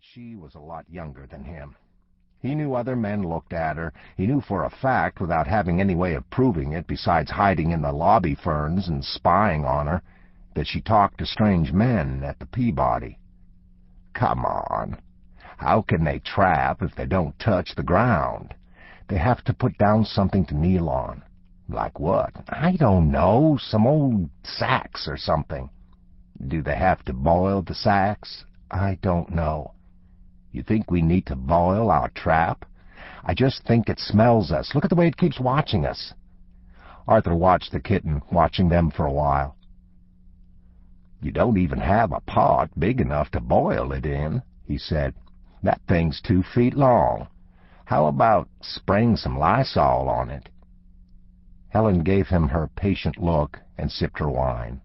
that she was a lot younger than him. He knew other men looked at her. He knew for a fact, without having any way of proving it besides hiding in the lobby ferns and spying on her, that she talked to strange men at the Peabody. Come on. How can they trap if they don't touch the ground? They have to put down something to kneel on. Like what? I don't know. Some old sacks or something. Do they have to boil the sacks? I don't know. You think we need to boil our trap? I just think it smells us. Look at the way it keeps watching us. Arthur watched the kitten, watching them for a while. You don't even have a pot big enough to boil it in, he said. That thing's 2 feet long. How about spraying some Lysol on it? Helen gave him her patient look and sipped her wine.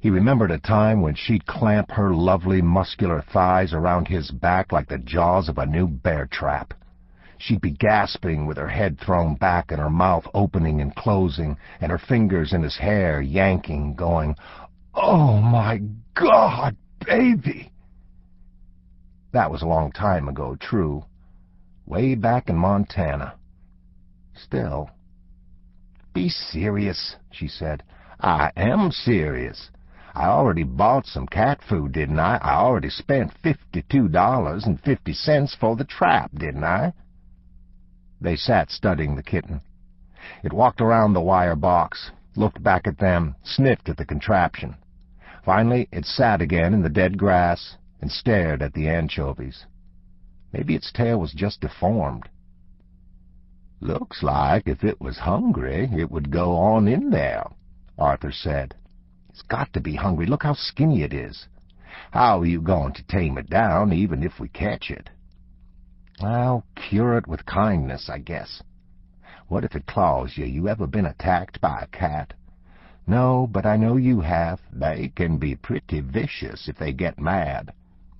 He remembered a time when she'd clamp her lovely muscular thighs around his back like the jaws of a new bear trap. She'd be gasping with her head thrown back and her mouth opening and closing, and her fingers in his hair yanking, going, "Oh, my God, baby!" That was a long time ago, true. Way back in Montana. Still. "Be serious," she said. "I am serious. I already bought some cat food, didn't I? I already spent $52.50 for the trap, didn't I?" They sat studying the kitten. It walked around the wire box, looked back at them, sniffed at the contraption. Finally, it sat again in the dead grass and stared at the anchovies. Maybe its tail was just deformed. "Looks like if it was hungry, it would go on in there," Arthur said. "It's got to be hungry. Look how skinny it is. How are you going to tame it down, even if we catch it?" "I'll cure it with kindness, I guess." "What if it claws you? You ever been attacked by a cat?" "No, but I know you have." "They can be pretty vicious if they get mad."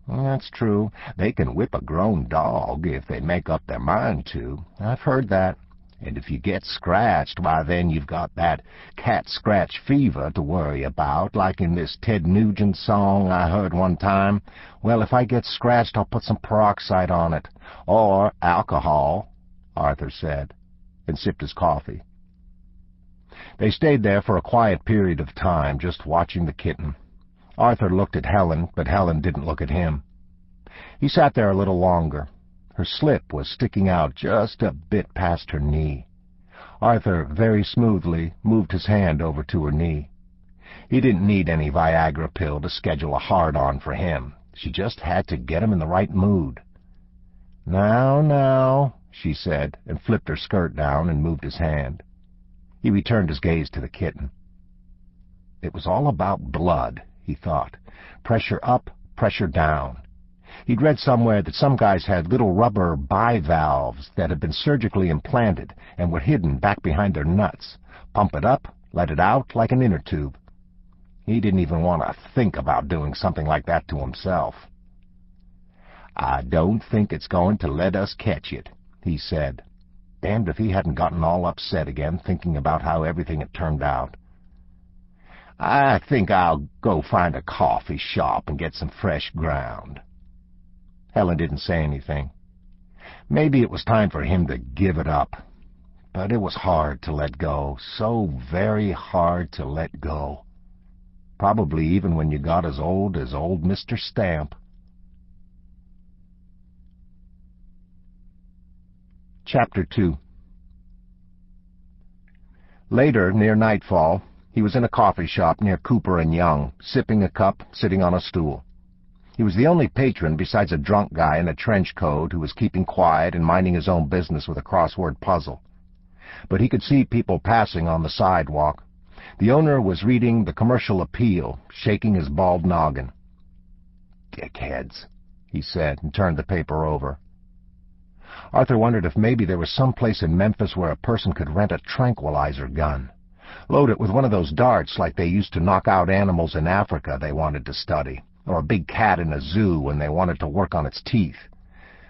"That's true. They can whip a grown dog if they make up their mind to." "I've heard that." "And if you get scratched, why then you've got that cat-scratch fever to worry about, like in this Ted Nugent song I heard one time. Well, if I get scratched, I'll put some peroxide on it. Or alcohol," Arthur said, and sipped his coffee. They stayed there for a quiet period of time, just watching the kitten. Arthur looked at Helen, but Helen didn't look at him. He sat there a little longer. Her slip was sticking out just a bit past her knee. Arthur very smoothly moved his hand over to her knee. He didn't need any Viagra pill to schedule a hard-on for him. She just had to get him in the right mood. Now, she said, and flipped her skirt down and moved his hand. He returned his gaze to the kitten. It was all about blood, he thought. Pressure up, pressure down. He'd read somewhere that some guys had little rubber bivalves that had been surgically implanted and were hidden back behind their nuts. Pump it up, let it out like an inner tube. He didn't even want to think about doing something like that to himself. "I don't think it's going to let us catch it," he said. Damned if he hadn't gotten all upset again, thinking about how everything had turned out. "I think I'll go find a coffee shop and get some fresh ground." Helen didn't say anything. Maybe it was time for him to give it up. But it was hard to let go, so very hard to let go. Probably even when you got as old Mr. Stamp. Chapter 2. Later, near nightfall, he was in a coffee shop near Cooper and Young, sipping a cup, sitting on a stool. He was the only patron besides a drunk guy in a trench coat who was keeping quiet and minding his own business with a crossword puzzle. But he could see people passing on the sidewalk. The owner was reading the Commercial Appeal, shaking his bald noggin. "Dickheads," he said, and turned the paper over. Arthur wondered if maybe there was some place in Memphis where a person could rent a tranquilizer gun. Load it with one of those darts like they used to knock out animals in Africa they wanted to study, or a big cat in a zoo when they wanted to work on its teeth.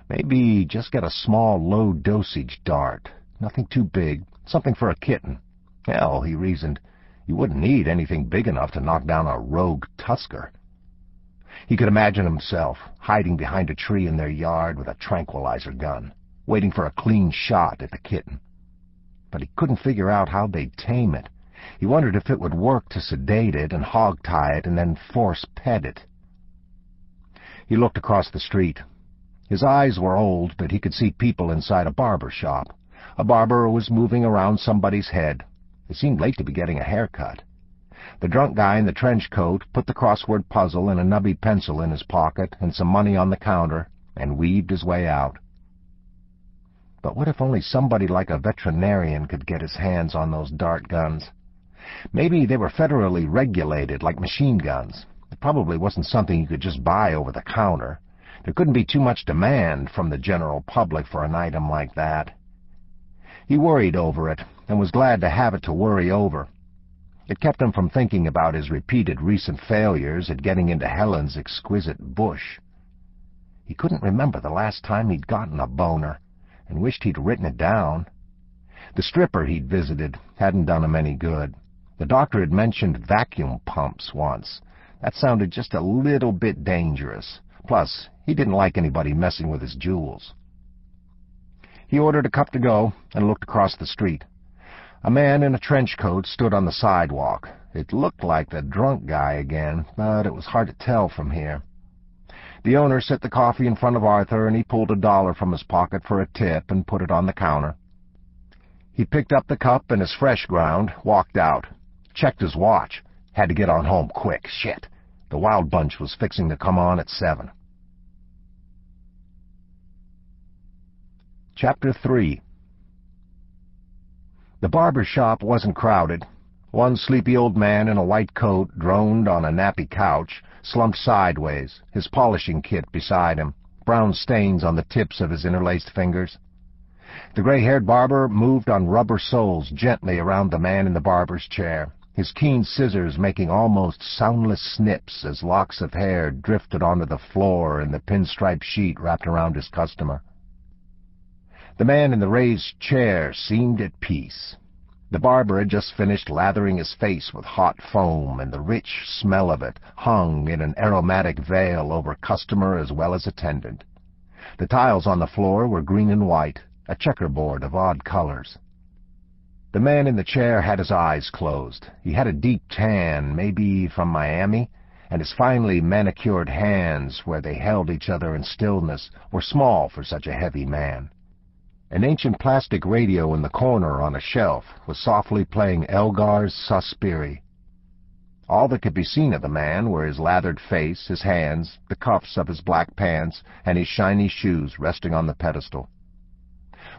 Maybe just get a small, low-dosage dart. Nothing too big. Something for a kitten. Hell, he reasoned, you wouldn't need anything big enough to knock down a rogue tusker. He could imagine himself hiding behind a tree in their yard with a tranquilizer gun, waiting for a clean shot at the kitten. But he couldn't figure out how they'd tame it. He wondered if it would work to sedate it and hog-tie it and then force-pet it. He looked across the street. His eyes were old, but he could see people inside a barber shop. A barber was moving around somebody's head. It seemed late to be getting a haircut. The drunk guy in the trench coat put the crossword puzzle and a nubby pencil in his pocket and some money on the counter and weaved his way out. But what if only somebody like a veterinarian could get his hands on those dart guns? Maybe they were federally regulated like machine guns. It probably wasn't something you could just buy over the counter. There couldn't be too much demand from the general public for an item like that. He worried over it and was glad to have it to worry over. It kept him from thinking about his repeated recent failures at getting into Helen's exquisite bush. He couldn't remember the last time he'd gotten a boner, and wished he'd written it down. The stripper he'd visited hadn't done him any good. The doctor had mentioned vacuum pumps once. That sounded just a little bit dangerous. Plus, he didn't like anybody messing with his jewels. He ordered a cup to go and looked across the street. A man in a trench coat stood on the sidewalk. It looked like the drunk guy again, but it was hard to tell from here. The owner set the coffee in front of Arthur, and he pulled $1 from his pocket for a tip and put it on the counter. He picked up the cup and his fresh ground, walked out. Checked his watch. Had to get on home quick. Shit. The Wild Bunch was fixing to come on at 7. Chapter 3. The barber shop wasn't crowded. One sleepy old man in a white coat droned on a nappy couch, slumped sideways, his polishing kit beside him, brown stains on the tips of his interlaced fingers. The gray-haired barber moved on rubber soles gently around the man in the barber's chair, his keen scissors making almost soundless snips as locks of hair drifted onto the floor in the pinstripe sheet wrapped around his customer. The man in the raised chair seemed at peace. The barber had just finished lathering his face with hot foam, and the rich smell of it hung in an aromatic veil over customer as well as attendant. The tiles on the floor were green and white, a checkerboard of odd colors. The man in the chair had his eyes closed. He had a deep tan, maybe from Miami, and his finely manicured hands, where they held each other in stillness, were small for such a heavy man. An ancient plastic radio in the corner on a shelf was softly playing Elgar's Suspiri. All that could be seen of the man were his lathered face, his hands, the cuffs of his black pants, and his shiny shoes resting on the pedestal.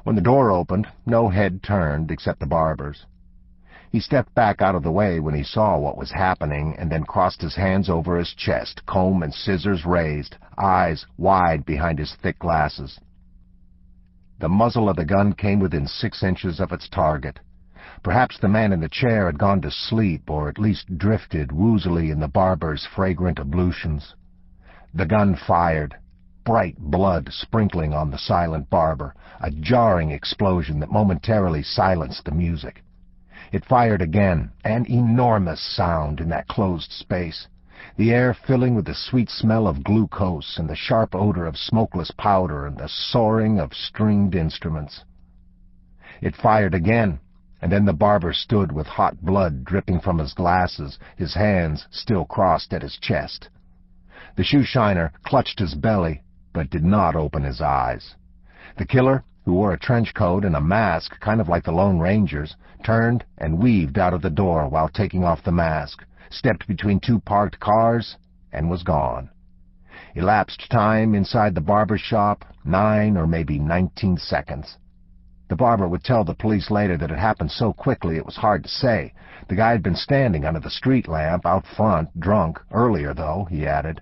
When the door opened, no head turned except the barber's. He stepped back out of the way when he saw what was happening, and then crossed his hands over his chest, comb and scissors raised, eyes wide behind his thick glasses. The muzzle of the gun came within 6 inches of its target. Perhaps the man in the chair had gone to sleep, or at least drifted woozily in the barber's fragrant ablutions. The gun fired, bright blood sprinkling on the silent barber, a jarring explosion that momentarily silenced the music. It fired again, an enormous sound in that closed space, the air filling with the sweet smell of glucose and the sharp odor of smokeless powder and the soaring of stringed instruments. It fired again, and then the barber stood with hot blood dripping from his glasses, his hands still crossed at his chest. The shoeshiner clutched his belly, but did not open his eyes. The killer, who wore a trench coat and a mask kind of like the Lone Ranger's, turned and weaved out of the door while taking off the mask, stepped between 2 parked cars, and was gone. Elapsed time inside the barber shop, 9 or maybe 19 seconds. The barber would tell the police later that it happened so quickly it was hard to say. The guy had been standing under the street lamp out front, drunk, earlier though, he added.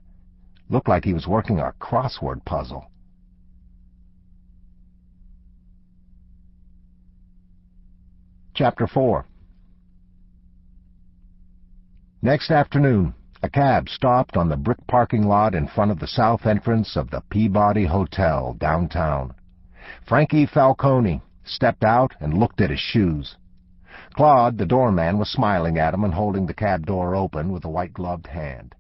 Looked like he was working a crossword puzzle. Chapter 4. Next afternoon, a cab stopped on the brick parking lot in front of the south entrance of the Peabody Hotel downtown. Frankie Falcone stepped out and looked at his shoes. Claude, the doorman, was smiling at him and holding the cab door open with a white-gloved hand.